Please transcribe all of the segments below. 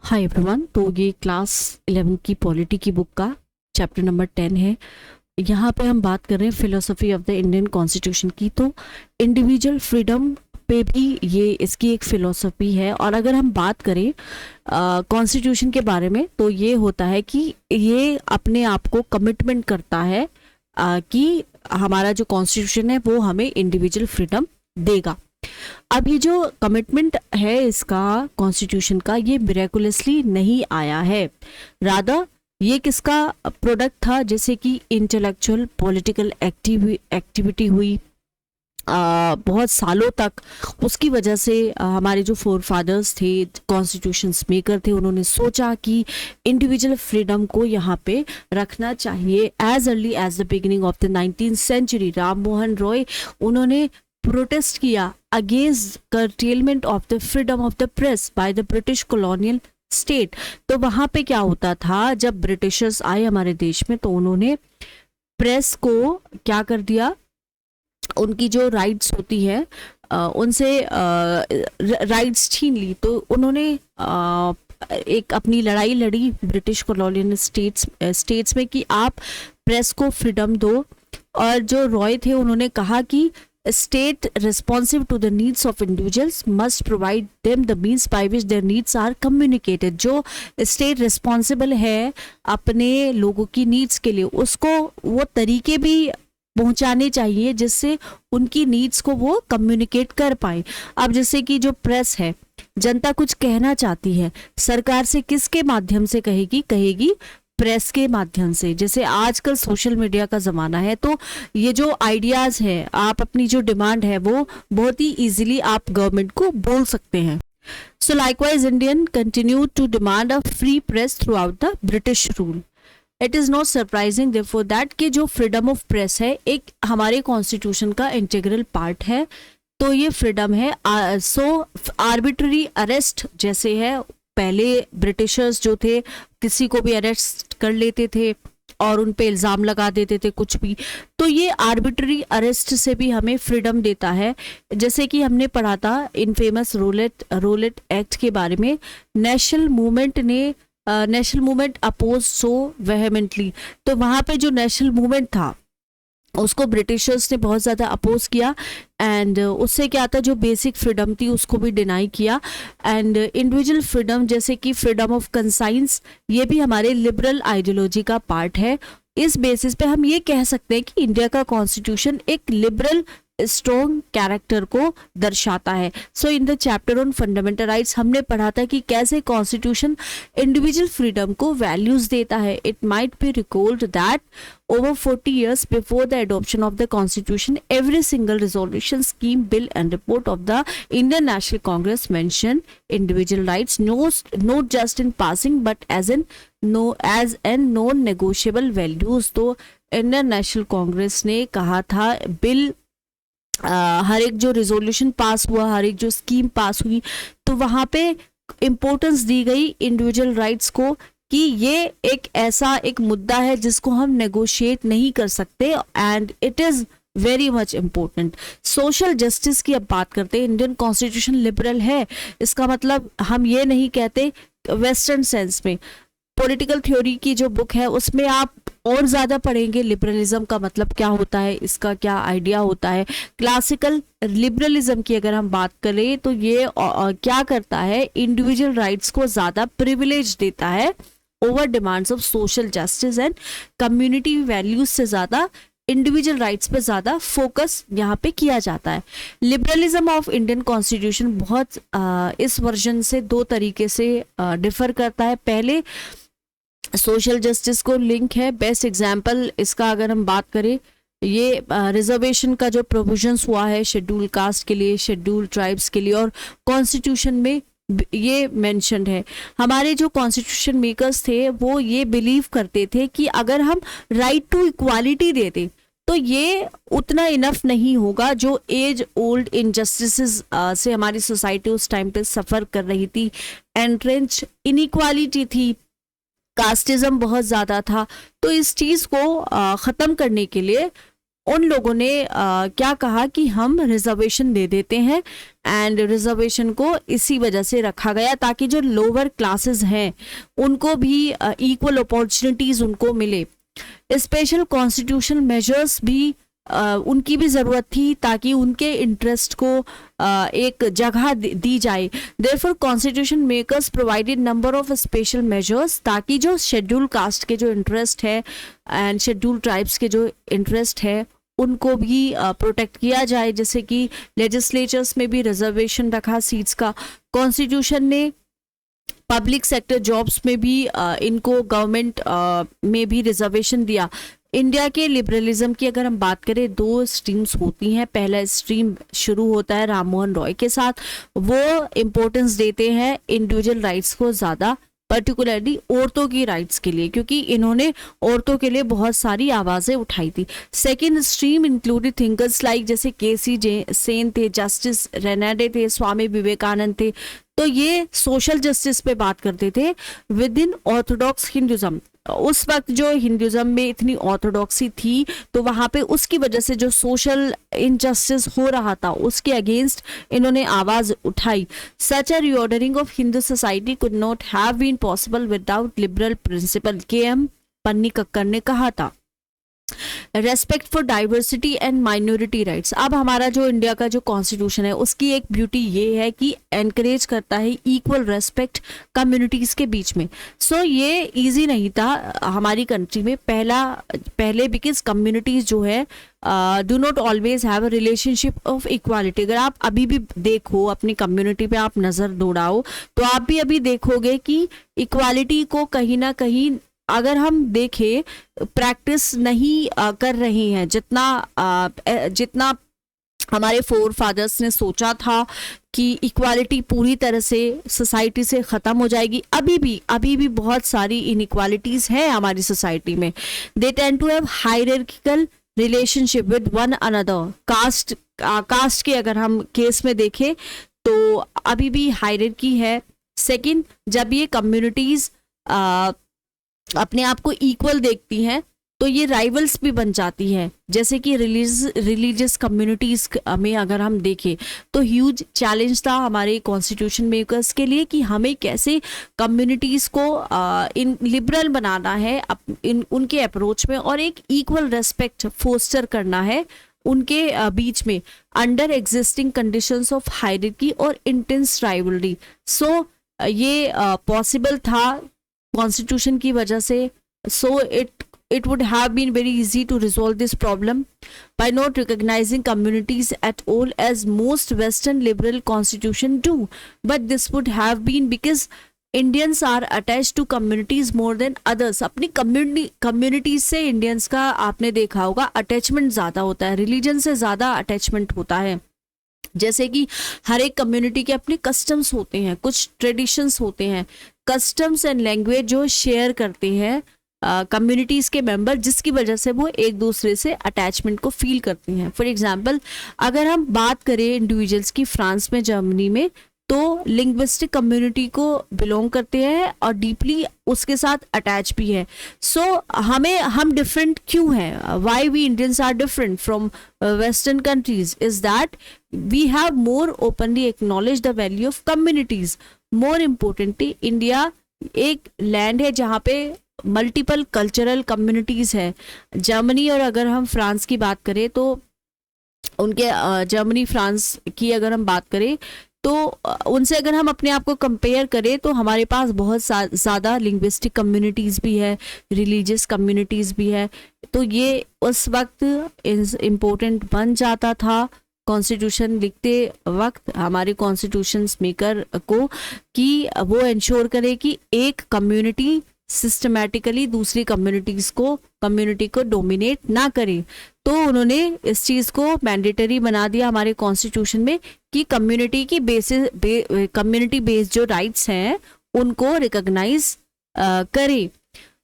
Hi everyone. तो ये class 11 की पॉलिटी की बुक का चैप्टर नंबर 10 है। यहाँ पे हम बात कर रहे हैं philosophy of the Indian constitution की। तो इंडिविजुअल फ्रीडम पे भी ये इसकी एक फिलोसफी है। और अगर हम बात करें कॉन्स्टिट्यूशन के बारे में तो ये होता है कि ये अपने आप को कमिटमेंट करता है कि हमारा जो कॉन्स्टिट्यूशन है वो हमें इंडिविजुअल फ्रीडम देगा। अब ये जो कमिटमेंट है इसका कॉन्स्टिट्यूशन का, ये मिरेकुलसली नहीं आया है। रादर ये किसका प्रोडक्ट था? जैसे कि इंटेलेक्चुअल पॉलिटिकल एक्टिविटी हुई बहुत सालों तक। उसकी वजह से हमारे जो फोर फादर्स थे, कॉन्स्टिट्यूशंस मेकर थे, उन्होंने सोचा कि इंडिविजुअल फ्रीडम को यहाँ पे रखना चाहिए। As early as the beginning of the 19th century Ram Mohan Roy उन्होंने प्रोटेस्ट किया against curtailment of the freedom of the press by the British colonial state. तो वहां पे क्या होता था, जब ब्रिटिशर्स आए हमारे देश में तो उन्होंने प्रेस को क्या कर दिया, उनकी जो राइट्स होती है उनसे राइट्स छीन ली। तो उन्होंने एक अपनी लड़ाई लड़ी ब्रिटिश कॉलोनियल स्टेट्स में कि आप प्रेस को फ्रीडम दो। और जो रॉय थे उन्होंने कहा कि state responsive to the needs of individuals must provide them the means by which their needs are communicated। जो state responsible है अपने लोगों की needs के लिए, उसको वो तरीके भी पहुंचाने चाहिए जिससे उनकी नीड्स को वो कम्युनिकेट कर पाए। अब जैसे कि जो प्रेस है, जनता कुछ कहना चाहती है, सरकार से किसके माध्यम से कहेगी प्रेस के माध्यम से। जैसे आजकल सोशल मीडिया का ज़माना है, तो ये जो आइडियाज़ हैं, आप अपनी जो डिमांड है वो बहुत ही इजीली आप गवर्नमेंट को बोल सकते हैं। So likewise Indian continue to demand a free press throughout the British rule. It is not surprising therefore that कि जो फ्रीडम ऑफ प्रेस है एक हमारे कॉन्स्टिट्यूशन का इंटीग्रल पार्ट है। तो ये फ्रीडम है। सो आर्बिट्ररी अरेस्ट जैसे है, पहले ब्रिटिशर्स जो थे किसी को भी अरेस्ट कर लेते थे और उन पे इल्ज़ाम लगा देते थे कुछ भी, तो ये आर्बिट्ररी अरेस्ट से भी हमें फ्रीडम देता है। जैसे कि हमने पढ़ा था इनफेमस रोलेट एक्ट के बारे में। नेशनल मूवमेंट अपोज सो वेहेमेंटली। तो वहाँ पे जो नेशनल मूवमेंट था उसको ब्रिटिशर्स ने बहुत ज़्यादा अपोज किया एंड उससे क्या था, जो बेसिक फ्रीडम थी उसको भी डिनाई किया। एंड इंडिविजुअल फ्रीडम जैसे कि फ्रीडम ऑफ कंसाइंस, ये भी हमारे लिबरल आइडियोलॉजी का पार्ट है। इस बेसिस पे हम ये कह सकते हैं कि इंडिया का कॉन्स्टिट्यूशन एक लिबरल स्ट्रॉन्ग कैरेक्टर को दर्शाता है। So in the chapter on fundamental rights हमने पढ़ा था कि कैसे कॉन्स्टिट्यूशन इंडिविजुअल फ्रीडम को वैल्यूज देता है। It might be recalled that over 40 years before the adoption of the constitution, every single resolution, scheme, bill and report of the Indian National Congress mentioned individual rights, not just in passing but as an non-negotiable values। तो Indian National Congress ने कहा था bill हर एक जो resolution pass हुआ, हर एक जो scheme पास हुई, तो वहाँ पे इम्पोर्टेंस दी गई इंडिविजुअल राइट्स को कि ये एक ऐसा एक मुद्दा है जिसको हम नेगोशिएट नहीं कर सकते and it is very much important. Social justice की अब बात करते हैं। इंडियन कॉन्स्टिट्यूशन लिबरल है, इसका मतलब हम ये नहीं कहते वेस्टर्न सेंस में। पॉलिटिकल थ्योरी की जो बुक है उसमें आप और ज़्यादा पढ़ेंगे लिबरलिज्म का मतलब क्या होता है, इसका क्या आइडिया होता है। क्लासिकल लिबरलिज्म की अगर हम बात करें तो ये क्या करता है, इंडिविजुअल राइट्स को ज़्यादा प्रिविलेज देता है over demands of social justice and community values से ज़्यादा इंडिविजुअल राइट्स पे ज़्यादा फोकस यहाँ पे किया जाता है। लिबरलिज्म ऑफ इंडियन कॉन्स्टिट्यूशन बहुत इस वर्जन से दो तरीके से डिफर करता है। पहले सोशल जस्टिस को लिंक है। बेस्ट एग्जाम्पल इसका अगर हम बात करें, ये रिजर्वेशन का जो प्रोविजंस हुआ है शेड्यूल कास्ट के लिए, शेड्यूल ट्राइब्स के लिए, और कॉन्स्टिट्यूशन में ये मेंशन्ड है। हमारे जो कॉन्स्टिट्यूशन मेकर्स थे वो ये बिलीव करते थे कि अगर हम राइट टू इक्वालिटी देते तो ये उतना इनफ नहीं होगा। जो एज ओल्ड इनजस्टिसेस से हमारी सोसाइटी उस टाइम पे सफ़र कर रही थी, एंट्रेंच इनइक्वालिटी थी, कास्टिज्म बहुत ज़्यादा था। तो इस चीज़ को ख़त्म करने के लिए उन लोगों ने क्या कहा कि हम रिजर्वेशन दे देते हैं, एंड रिजर्वेशन को इसी वजह से रखा गया ताकि जो लोअर क्लासेस हैं उनको भी इक्वल अपॉर्चुनिटीज उनको मिले। स्पेशल कॉन्स्टिट्यूशनल मेजर्स भी उनकी भी ज़रूरत थी ताकि उनके इंटरेस्ट को एक जगह दी जाए। Therefore constitution makers provided number of special measures ताकि जो शेड्यूल कास्ट के जो इंटरेस्ट है एंड शेड्यूल ट्राइब्स के जो इंटरेस्ट है उनको भी प्रोटेक्ट किया जाए, जैसे कि लेजिस्लेचर्स में भी रिजर्वेशन रखा सीट्स का। कॉन्स्टिट्यूशन ने पब्लिक सेक्टर जॉब्स में भी इनको गवर्नमेंट में भी रिजर्वेशन दिया। इंडिया के लिबरलिज्म की अगर हम बात करें, दो स्ट्रीम्स होती हैं। पहला स्ट्रीम शुरू होता है राम मोहन रॉय के साथ, वो इम्पोर्टेंस देते हैं इंडिविजुअल राइट्स को ज़्यादा, पर्टिकुलरली औरतों की राइट्स के लिए, क्योंकि इन्होंने औरतों के लिए बहुत सारी आवाज़ें उठाई थी। Second stream included thinkers like जैसे केसी सेन थे, जस्टिस रेनाडे थे, स्वामी विवेकानंद थे। तो ये सोशल जस्टिस पे बात करते थे विद इन ऑर्थोडॉक्स हिंदुज़म। उस वक्त जो हिंदुज़म में इतनी ऑर्थोडॉक्सी थी तो वहाँ पे उसकी वजह से जो सोशल इनजस्टिस हो रहा था उसके अगेंस्ट इन्होंने आवाज़ उठाई। Such a reordering of Hindu society could not have been possible without liberal principle, K M. Panikkar ने कहा था। Respect for diversity and minority rights. अब हमारा जो इंडिया का जो कॉन्स्टिट्यूशन है उसकी एक ब्यूटी ये है कि एनकरेज करता है इक्वल रेस्पेक्ट कम्युनिटीज के बीच में। सो ये इजी नहीं था हमारी कंट्री में पहले बिकॉज कम्युनिटीज जो है do not always have a relationship of equality. अगर आप अभी भी देखो अपनी कम्युनिटी पे आप नज़र दौड़ाओ तो आप भी अभी देखोगे कि इक्वालिटी को कहीं ना कहीं अगर हम देखें प्रैक्टिस नहीं कर रही हैं जितना हमारे फोर फादर्स ने सोचा था कि इक्वालिटी पूरी तरह से सोसाइटी से ख़त्म हो जाएगी। अभी भी बहुत सारी इनइक्वालिटीज़ हैं हमारी सोसाइटी में। They tend to have hierarchical relationship with one another. Caste के अगर हम केस में देखें तो अभी भी हायरार्की है। सेकंड, जब ये कम्युनिटीज़ अपने आप को इक्वल देखती हैं तो ये राइवल्स भी बन जाती हैं। जैसे कि रिलीजियस कम्युनिटीज़ में अगर हम देखें तो ह्यूज चैलेंज था हमारे कॉन्स्टिट्यूशन मेकर्स के लिए कि हमें कैसे कम्युनिटीज़ को इन लिबरल बनाना है उनके अप्रोच में और एक इक्वल रेस्पेक्ट फोस्टर करना है उनके बीच में under existing conditions of hierarchy और इंटेंस राइवलरी। सो ये पॉसिबल था कॉन्स्टिट्यूशन की वजह से। सो it would have been very easy to resolve this problem by not recognizing communities at all as most Western liberal constitution do. But this would have been because Indians are attached to communities more than others. अपनी communities से Indians का आपने देखा होगा attachment ज़्यादा होता है, religion से ज़्यादा attachment होता है। जैसे कि हर एक कम्युनिटी के अपने कस्टम्स होते हैं, कुछ ट्रेडिशंस होते हैं, कस्टम्स एंड लैंग्वेज जो शेयर करते हैं कम्युनिटीज़ के मेंबर, जिसकी वजह से वो एक दूसरे से अटैचमेंट को फील करते हैं। फॉर एग्जांपल अगर हम बात करें इंडिविजुअल्स की फ्रांस में, जर्मनी में, तो लिंग्विस्टिक कम्युनिटी को बिलोंग करते हैं और डीपली उसके साथ अटैच भी है। सो हम डिफरेंट क्यों हैं? Why we Indians are different from western countries is that we have more openly acknowledge the value of communities. More importantly India एक लैंड है जहाँ पे मल्टीपल कल्चरल कम्युनिटीज है। जर्मनी और अगर हम फ्रांस की बात करें तो उनके जर्मनी फ्रांस की अगर हम बात करें तो उनसे अगर हम अपने आप को कंपेयर करें तो हमारे पास बहुत ज़्यादा लिंग्विस्टिक कम्युनिटीज़ भी है, रिलीजियस कम्युनिटीज़ भी है। तो ये उस वक्त इम्पोर्टेंट बन जाता था कॉन्स्टिट्यूशन लिखते वक्त हमारे कॉन्स्टिट्यूशन मेकर को कि वो इंश्योर करे कि एक कम्युनिटी सिस्टमैटिकली दूसरी कम्युनिटी को डोमिनेट ना करे। तो उन्होंने इस चीज़ को मैंडेटरी बना दिया हमारे कॉन्स्टिट्यूशन में कि कम्युनिटी की कम्युनिटी बेस्ड जो राइट्स हैं उनको रिकॉग्नाइज करें।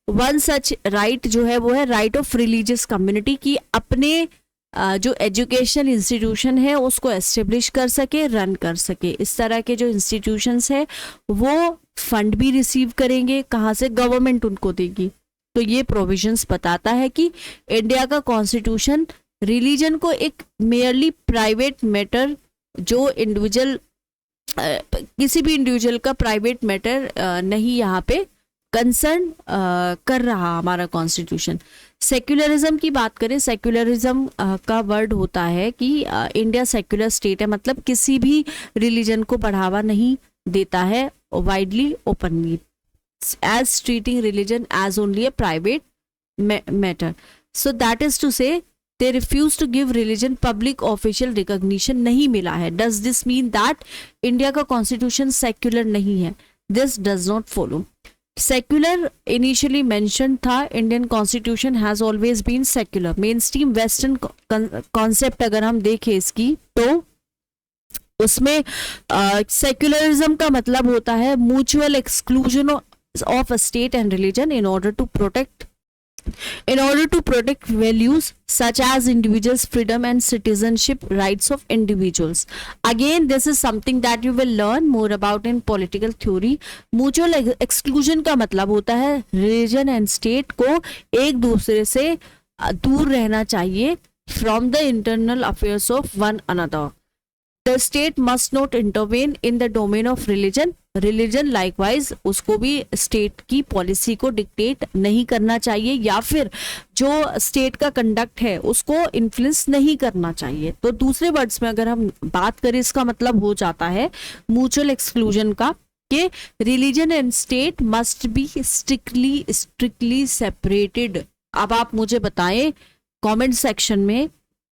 वन सच राइट जो है वो है राइट ऑफ रिलीजियस कम्युनिटी की अपने जो एजुकेशन इंस्टीट्यूशन है उसको एस्टेब्लिश कर सके, रन कर सके। इस तरह के जो इंस्टीट्यूशंस है वो फंड भी रिसीव करेंगे, कहाँ से? गवर्नमेंट उनको देगी। तो ये प्रोविजंस बताता है कि इंडिया का कॉन्स्टिट्यूशन रिलीजन को एक मेयरली प्राइवेट मैटर, जो इंडिविजुअल किसी भी इंडिविजुअल का प्राइवेट मैटर नहीं यहाँ पे कंसर्न कर रहा हमारा कॉन्स्टिट्यूशन। सेक्युलरिज्म की बात करें, सेक्युलरिज्म का वर्ड होता है कि इंडिया सेक्युलर स्टेट है, मतलब किसी भी रिलीजन को बढ़ावा नहीं देता है widely openly, as treating religion as only a private matter. So that is to say they refuse to give religion public official recognition नहीं मिला है। Does this mean that India का कॉन्स्टिट्यूशन सेक्युलर नहीं है? This does not follow. Secular initially mention था, Indian constitution has always been secular. Main stream western concept अगर हम देखें इसकी, तो उसमें सेक्युलरिज्म का मतलब होता है mutual exclusion of a state and religion in order to protect values such as individuals' freedom and citizenship rights of individuals. Again, this is something that you will learn more about in political theory. Mutual exclusion का मतलब होता है religion and state को एक दूसरे से दूर रहना चाहिए from the internal affairs of one another. The state must not intervene in the domain of religion. Religion likewise उसको भी स्टेट की पॉलिसी को डिक्टेट नहीं करना चाहिए, या फिर जो स्टेट का कंडक्ट है उसको इन्फ्लुएंस नहीं करना चाहिए। तो दूसरे वर्ड्स में अगर हम बात करें, इसका मतलब हो जाता है म्यूचुअल एक्सक्लूजन का, कि religion and state must be strictly separated. अब आप मुझे बताएं कमेंट सेक्शन में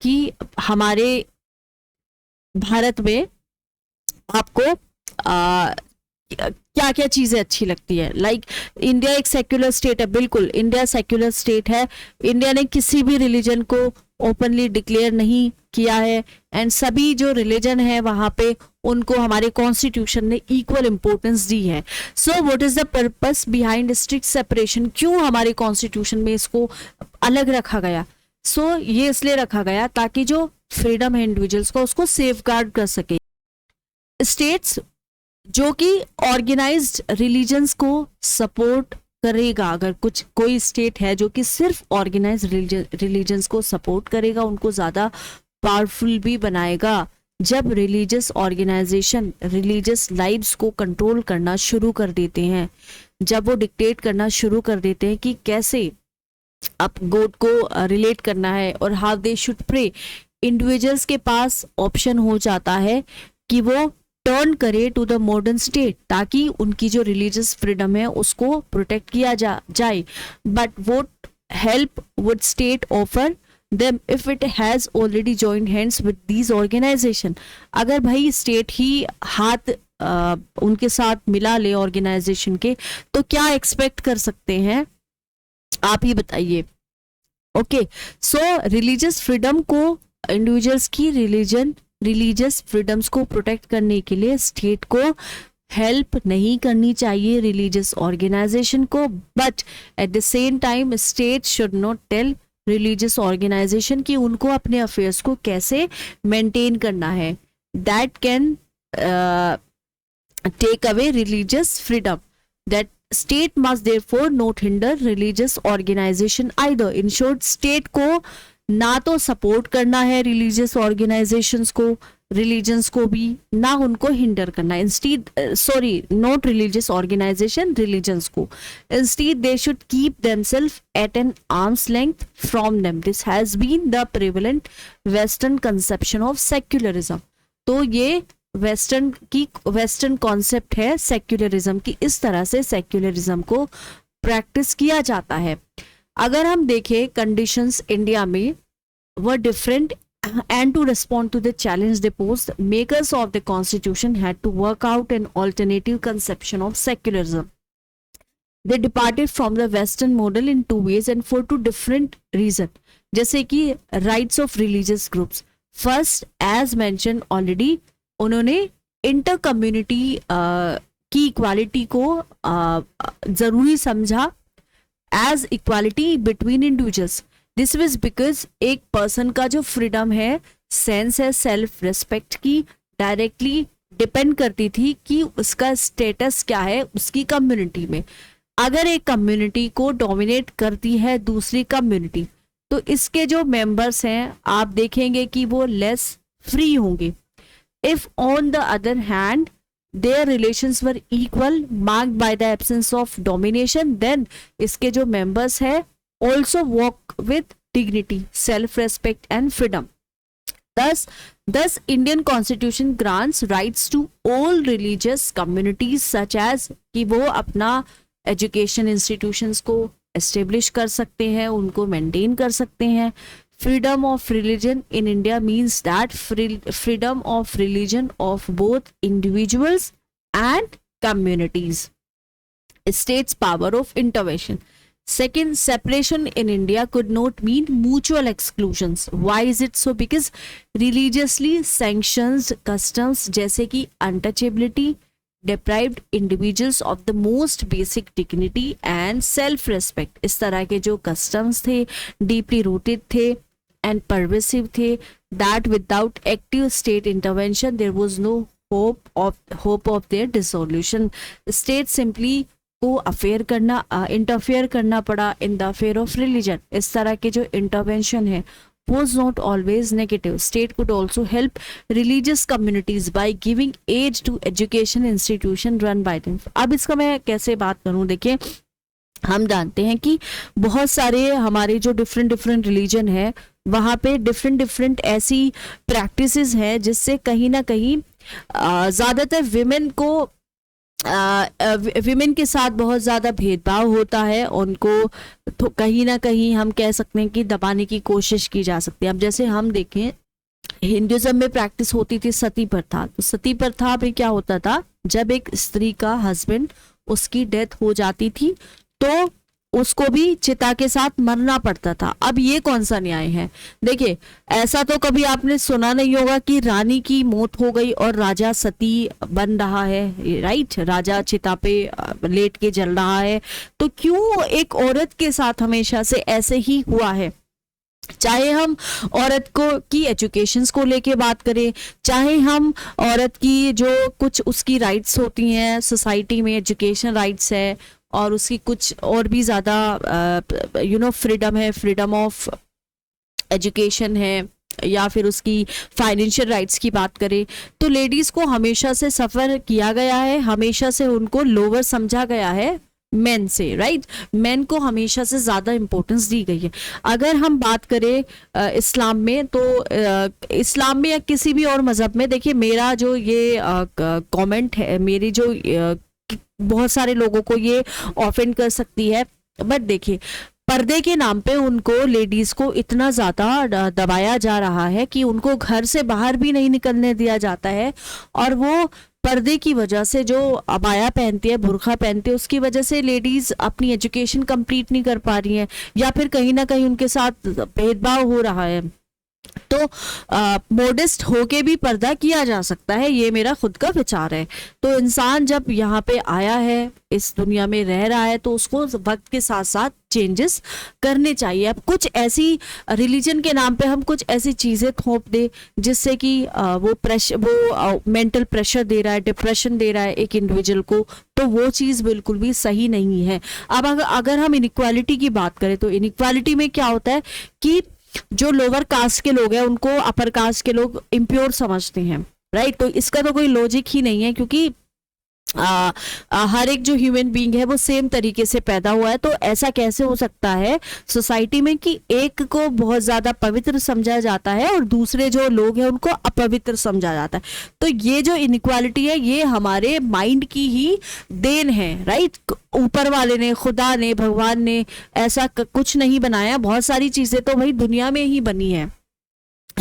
कि हमारे भारत में आपको क्या क्या चीजें अच्छी लगती है। लाइक इंडिया एक सेक्युलर स्टेट है, बिल्कुल इंडिया सेक्युलर स्टेट है, इंडिया ने किसी भी रिलीजन को ओपनली डिक्लेयर नहीं किया है, एंड सभी जो रिलीजन है वहां पे उनको हमारे कॉन्स्टिट्यूशन ने इक्वल इंपॉर्टेंस दी है। So what is the purpose behind strict separation? क्यों हमारे कॉन्स्टिट्यूशन में इसको अलग रखा गया? सो ये इसलिए रखा गया ताकि जो फ्रीडम है इंडिविजुअल्स को उसको सेफगार्ड कर सके। स्टेट्स जो कि ऑर्गेनाइज्ड रिलीजन्स को सपोर्ट करेगा, अगर कोई स्टेट है जो कि सिर्फ ऑर्गेनाइज्ड रिलीजन्स को सपोर्ट करेगा, उनको ज्यादा पावरफुल भी बनाएगा। जब रिलीजियस ऑर्गेनाइजेशन रिलीजियस लाइव्स को कंट्रोल करना शुरू कर देते हैं, जब वो डिक्टेट करना शुरू कर देते हैं कि कैसे अब गॉड को रिलेट करना है और how they should pray, individuals के पास ऑप्शन हो जाता है कि वो टर्न करे टू द मॉडर्न स्टेट, ताकि उनकी जो रिलीजियस फ्रीडम है उसको प्रोटेक्ट किया जाए। But what help would state offer them if it has already joined hands with these organisation? अगर भाई स्टेट ही हाथ उनके साथ मिला ले ऑर्गेनाइजेशन के, तो क्या एक्सपेक्ट कर सकते हैं, आप ही बताइए। ओके, सो रिलीजियस फ्रीडम को, इंडिविजुअल्स की रिलीजियस फ्रीडम्स को प्रोटेक्ट करने के लिए स्टेट को हेल्प नहीं करनी चाहिए रिलीजियस ऑर्गेनाइजेशन को, but at the same time state should not tell religious organisation कि उनको अपने अफेयर्स को कैसे मेंटेन करना है। That can take away religious freedom. That state must therefore not hinder religious organisation either. In short, state को ना तो सपोर्ट करना है रिलीजियस ऑर्गेनाइजेशंस को, रिलीजन्स को भी, ना उनको हिंडर करना है। Instead not religious organisation, religions को। Instead they should keep themselves at an arms length from them. This has been the prevalent western conception of secularism. तो ये वेस्टर्न कॉन्सेप्ट है सेक्युलरिज्म की, इस तरह से सेक्युलरिज्म को प्रैक्टिस किया जाता है। अगर हम देखें कंडीशंस इंडिया में were different, and to respond to the challenge they posed, makers of the constitution had to work out an alternative conception of secularism. They departed from the western model in two ways and for two different reasons. जैसे कि rights of religious groups. First, as mentioned already, उन्होंने inter community की equality को जरूरी समझा as equality between individuals. This was because एक person का जो फ्रीडम है, सेंस है सेल्फ रिस्पेक्ट की, डायरेक्टली डिपेंड करती थी कि उसका स्टेटस क्या है उसकी कम्युनिटी में। अगर एक कम्युनिटी को डोमिनेट करती है दूसरी कम्युनिटी, तो इसके जो मेंबर्स हैं आप देखेंगे कि वो लेस फ्री होंगे. If on the other hand their relations were equal marked by the absence of domination, then इसके जो members है also walk with dignity, self-respect and freedom. Thus Indian Constitution grants rights to all religious communities such as कि वो अपना education institutions को establish कर सकते हैं, उनको maintain कर सकते हैं. Freedom of religion in India means that freedom of religion of both individuals and communities. States power of intervention. Second, separation in India could not mean mutual exclusions. Why is it so? Because religiously sanctioned customs जैसे कि untouchability deprived individuals of the most basic dignity and self-respect. इस तरह के जो customs थे deeply rooted थे and pervasive थे, that without active state intervention there was no hope of their dissolution. State simply को अफेयर करना इंटरफेयर करना पड़ा in the affair of religion. इस तरह के जो इंटरवेंशन है was not always negative. State could also help religious communities by giving aid to education institution run by them. अब इसका मैं कैसे बात करूं, देखिए हम जानते हैं कि बहुत सारे हमारे जो डिफरेंट रिलीजन है वहाँ पे डिफरेंट ऐसी प्रैक्टिसेस हैं जिससे कहीं ना कहीं ज़्यादातर विमेन के साथ बहुत ज़्यादा भेदभाव होता है. उनको तो कहीं ना कहीं हम कह सकते हैं कि दबाने की कोशिश की जा सकती है. अब जैसे हम देखें हिंदुज़म में प्रैक्टिस होती थी सती प्रथा. तो सती प्रथा में क्या होता था, जब एक स्त्री का हस्बैंड उसकी डेथ हो जाती थी तो उसको भी चिता के साथ मरना पड़ता था. अब ये कौन सा न्याय है? देखिए ऐसा तो कभी आपने सुना नहीं होगा कि रानी की मौत हो गई और राजा सती बन रहा है, राइट, राजा चिता पे लेट के जल रहा है. तो क्यों एक औरत के साथ हमेशा से ऐसे ही हुआ है? चाहे हम औरत को की एजुकेशंस को लेके बात करें, चाहे हम औरत की जो कुछ उसकी राइट्स होती हैं सोसाइटी में, एजुकेशन राइट्स है और उसकी कुछ और भी ज़्यादा फ्रीडम है, फ्रीडम ऑफ एजुकेशन है, या फिर उसकी फाइनेंशियल राइट्स की बात करें, तो लेडीज़ को हमेशा से सफ़र किया गया है, हमेशा से उनको लोअर समझा गया है मेन से, राइट. मेन को हमेशा से ज़्यादा इम्पोर्टेंस दी गई है. अगर हम बात करें इस्लाम में, तो इस्लाम में या किसी भी और मज़हब में, देखिए मेरा जो ये कमेंट है, मेरी जो बहुत सारे लोगों को ये ऑफेंड कर सकती है, बट देखिए पर्दे के नाम पे उनको लेडीज को इतना ज़्यादा दबाया जा रहा है कि उनको घर से बाहर भी नहीं निकलने दिया जाता है. और वो पर्दे की वजह से जो अबाया पहनती है, बुर्खा पहनती है, उसकी वजह से लेडीज अपनी एजुकेशन कंप्लीट नहीं कर पा रही हैं, या फिर कहीं ना कहीं उनके साथ भेदभाव हो रहा है. तो मोडेस्ट होके भी पर्दा किया जा सकता है, ये मेरा खुद का विचार है. तो इंसान जब यहाँ पे आया है, इस दुनिया में रह रहा है, तो उसको वक्त के साथ साथ चेंजेस करने चाहिए. अब कुछ ऐसी रिलीजन के नाम पे हम कुछ ऐसी चीज़ें थोप दे जिससे कि वो मेंटल प्रेशर दे रहा है, डिप्रेशन दे रहा है एक इंडिविजुअल को, तो वो चीज़ बिल्कुल भी सही नहीं है. अब अगर हम इनइक्वालिटी की बात करें, तो इनइक्वालिटी में क्या होता है कि जो लोअर कास्ट के लोग हैं उनको अपर कास्ट के लोग इम्प्योर समझते हैं, राइट. तो इसका तो कोई लॉजिक ही नहीं है, क्योंकि हर एक जो ह्यूमन बीइंग है वो सेम तरीके से पैदा हुआ है. तो ऐसा कैसे हो सकता है सोसाइटी में कि एक को बहुत ज्यादा पवित्र समझा जाता है और दूसरे जो लोग हैं उनको अपवित्र समझा जाता है? तो ये जो इनइक्वालिटी है ये हमारे माइंड की ही देन है, राइट. ऊपर वाले ने, खुदा ने, भगवान ने ऐसा कुछ नहीं बनाया. बहुत सारी चीजें तो भाई दुनिया में ही बनी है,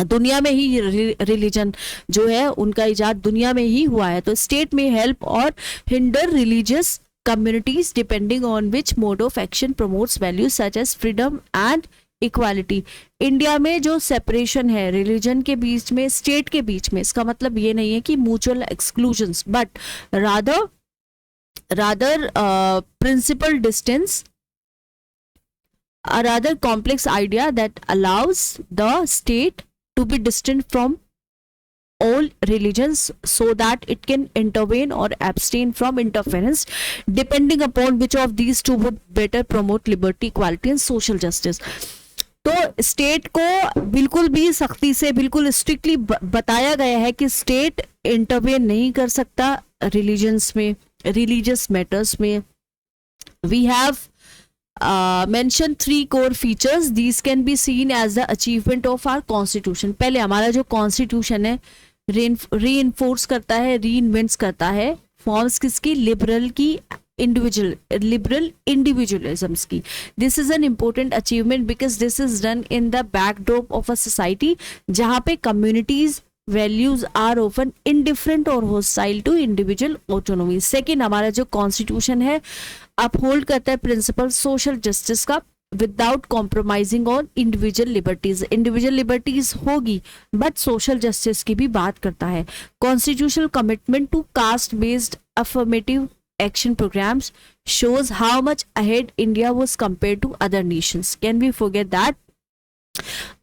दुनिया में ही रिलीजन जो है उनका इजाद दुनिया में ही हुआ है. तो स्टेट में हेल्प और hinder religious communities depending on which mode of action promotes values such as freedom and equality. India में जो सेपरेशन है रिलीजन के बीच में, स्टेट के बीच में, इसका मतलब ये नहीं है कि mutual exclusions, but rather principle distance, a rather complex idea that allows the state to be distant from all religions so that it can intervene or abstain from interference depending upon which of these two would better promote liberty, equality and social justice. तो state को बिल्कुल भी सख्ती से, बिल्कुल strictly बताया गया है कि स्टेट इंटरवेन नहीं कर सकता रिलीजन्स में, रिलीजियस मैटर्स में. We have mention three core features. These can be seen as the achievement of our constitution. पहले हमारा जो constitution है reinforce करता है, reinvents करता है forms किसकी, liberal की, liberal individualisms की. This is an important achievement because this is done in the backdrop of a society जहाँ पे communities values are often indifferent or hostile to individual autonomy. Second, हमारा जो constitution है uphold करता है principle social justice का without compromising on individual liberties. Individual liberties होगी but social justice की भी बात करता है. Constitutional commitment to caste based affirmative action programs shows how much ahead India was compared to other nations. Can we forget that?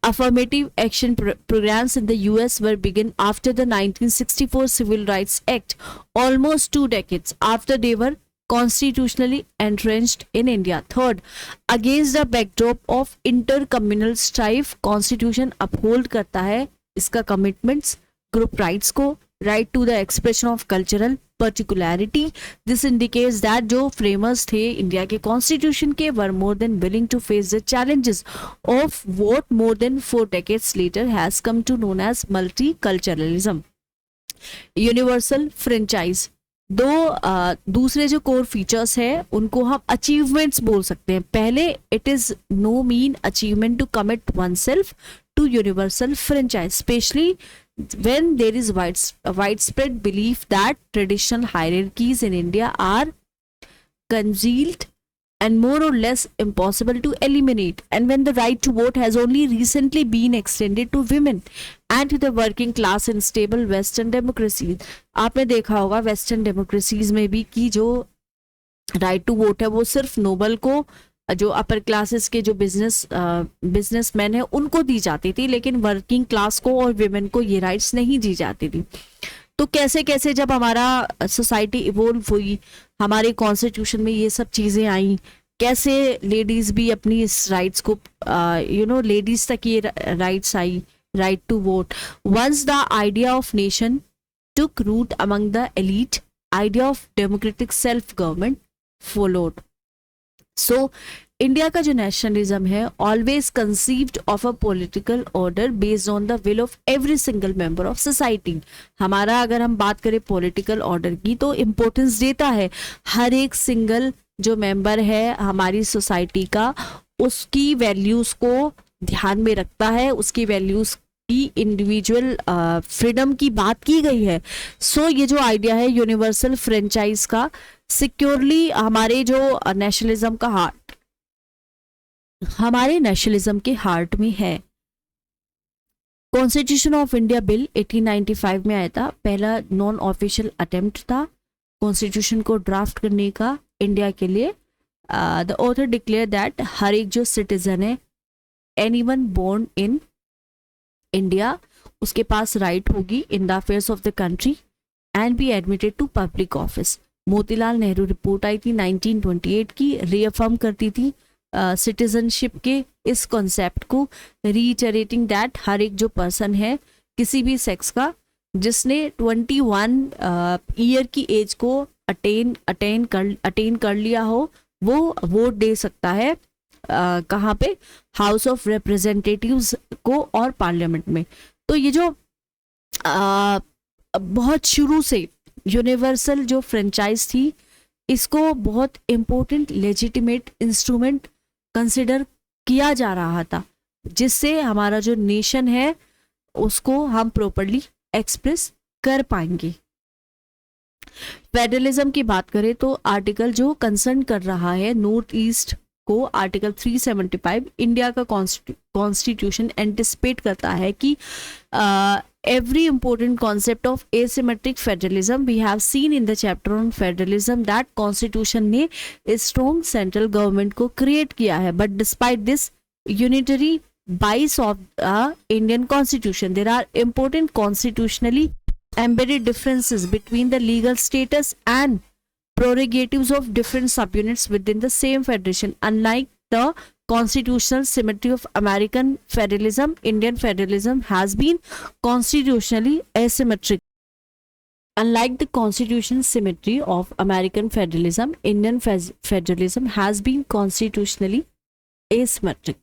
Affirmative action programs in the US were begun after the 1964 Civil Rights Act, almost 2 decades after they were constitutionally entrenched in India. Third, against the backdrop of intercommunal strife, Constitution uphold करता है इसका commitments, group rights को, right to the expression of cultural particularity. This indicates that जो framers थे India के Constitution के were more than willing to face the challenges of what more than 4 decades later has come to known as multiculturalism. Universal franchise. दूसरे जो core features है उनको हम achievements बोल सकते हैं. पहले it is no mean achievement to commit oneself to universal franchise, especially when there is widespread belief that traditional hierarchies in India are concealed and more or less impossible to eliminate, and when the right to vote has only recently been extended to women and to the working class in stable western democracies. आपने देखा होगा western democracies में भी कि जो right to vote है वो सिर्फ नोबल को, जो अपर क्लासेस के जो बिजनेसमैन है उनको दी जाती थी, लेकिन वर्किंग क्लास को और विमेन को ये राइट्स नहीं दी जाती थी. तो कैसे कैसे जब हमारा सोसाइटी इवोल्व हुई, हमारे कॉन्स्टिट्यूशन में ये सब चीज़ें आई, कैसे लेडीज़ भी अपनी इस राइट्स को लेडीज़ तक ये rights I, right to vote. Once the idea of nation took root among the elite, idea of democratic self-government followed. So, India का जो nationalism है always conceived of a political order based on the will of every single member of society. हमारा अगर हम बात करें political order की तो importance देता है हर एक single जो member है हमारी society का, उसकी values को ध्यान में रखता है, उसकी वैल्यूज की इंडिविजुअल फ्रीडम की बात की गई है. सो ये जो आइडिया है यूनिवर्सल फ्रेंचाइज का सिक्योरली हमारे जो नेशनलिज्म का हार्ट, हमारे नेशनलिज्म के हार्ट में है. कॉन्स्टिट्यूशन ऑफ इंडिया बिल 1895 में आया था, पहला नॉन ऑफिशियल अटेम्प्ट था कॉन्स्टिट्यूशन को ड्राफ्ट करने का इंडिया के लिए. द ऑथर डिक्लेयर दैट हर एक जो सिटीजन है, anyone born in India, उसके पास राइट होगी in the affairs of the country and be admitted to public office. Motilal Nehru report आई थी 1928 की, रीअफर्म करती थी सिटीजनशिप के इस कॉन्सेप्ट को, रीइटरेटिंग दैट हर एक जो पर्सन है किसी भी सेक्स का जिसने 21 ईयर की एज को अटेन कर लिया हो वो वोट दे सकता है. कहाँ पे? हाउस ऑफ रिप्रेजेंटेटिव्स को और पार्लियामेंट में. तो ये जो बहुत शुरू से यूनिवर्सल जो फ्रेंचाइज थी इसको बहुत इम्पोर्टेंट लेजिटिमेट इंस्ट्रूमेंट कंसिडर किया जा रहा था, जिससे हमारा जो नेशन है उसको हम प्रॉपरली एक्सप्रेस कर पाएंगे. फेडरलिज्म की बात करें तो आर्टिकल जो कंसर्न कर रहा है नॉर्थ ईस्ट को, आर्टिकल 375 इंडिया का कॉन्स्टिट्यूशन एंटिसिपेट करता है कि every important concept of asymmetric federalism we have seen in the chapter on federalism that constitution ने strong central government को create किया है. But despite this unitary bias of the Indian constitution, there are important constitutionally embedded differences between the legal status and prerogatives of different subunits within the same federation. Unlike the constitutional symmetry of American federalism, Indian federalism has been constitutionally asymmetric. Unlike the constitutional symmetry of American federalism, Indian federalism has been constitutionally asymmetric.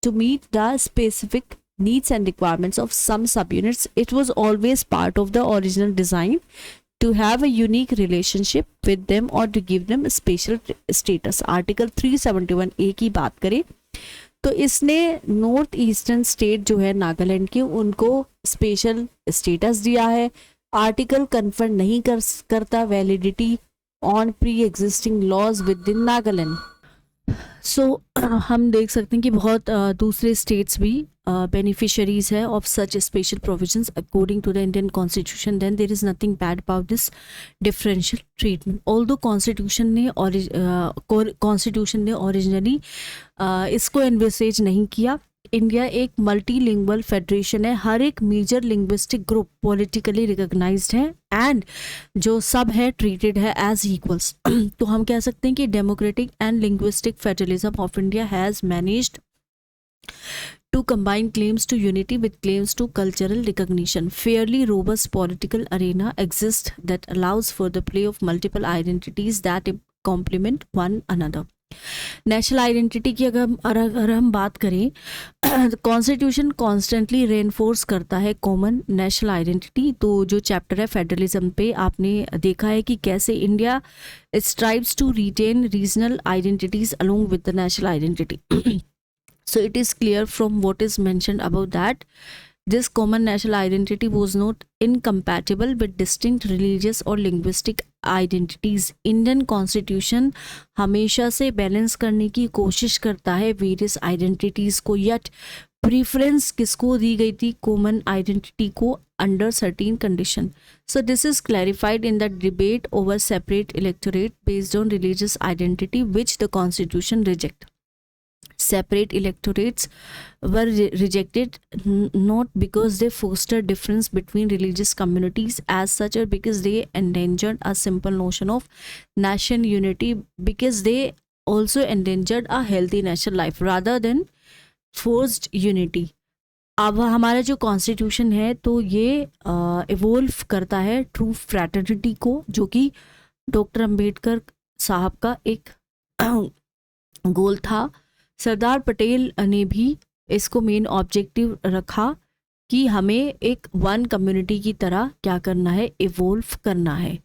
To meet the specific needs and requirements of some subunits, it was always part of the original design to have a unique relationship with them or to give them special status. Article 371A की बात करें तो इसने north eastern state जो है नागालैंड के, उनको special status दिया है. आर्टिकल कन्फर नहीं करता validity on pre existing laws within Nagaland. So हम देख सकते हैं कि बहुत दूसरे स्टेट्स भी बेनिफिशरीज है of such special provisions according to the Indian constitution. Then there is nothing bad about this differential treatment. Although constitution ने ओरिजिनली इसको एनविसेज नहीं किया. इंडिया एक मल्टीलिंगुअल फेडरेशन है, हर एक major linguistic group politically recognised है एंड जो सब है ट्रीटेड है एज इक्वल्स. तो हम कह सकते हैं कि democratic and linguistic federalism of India has managed to combine claims to unity with claims to cultural recognition. Fairly robust political arena exists that allows for the play of multiple identities that complement one another. National identity की अगर हम बात करें, constitution constantly reinforce करता है common national identity. तो जो chapter है फेडरलिज्म पे, आपने देखा है कि कैसे India strives to retain regional identities along with the national identity. So it is clear from what is mentioned above that this common national identity was not incompatible with distinct religious or linguistic identities. Indian Constitution हमेशा से balance करने की कोशिश करता है various identities को, yet preference किसको दी गई थी? कॉमन आइडेंटिटी को under certain condition. So this is clarified in the debate over separate electorate based on religious identity which the Constitution rejected. Separate electorates were rejected not because they foster difference between religious communities as such, or because they endangered a simple notion of nation unity, because they also endangered a healthy national life rather than forced unity. अब हमारा जो constitution है तो ये evolve करता है true fraternity को, जो कि डॉक्टर अंबेडकर साहब का एक गोल था. सरदार पटेल ने भी इसको मेन ऑब्जेक्टिव रखा कि हमें एक वन कम्युनिटी की तरह क्या करना है, इवोल्व करना है.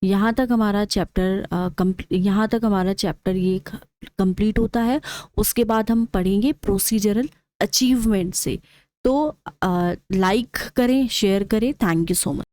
यहाँ तक हमारा चैप्टर ये कंप्लीट होता है. उसके बाद हम पढ़ेंगे प्रोसीजरल अचीवमेंट से. तो लाइक करें, शेयर करें. Thank you so much.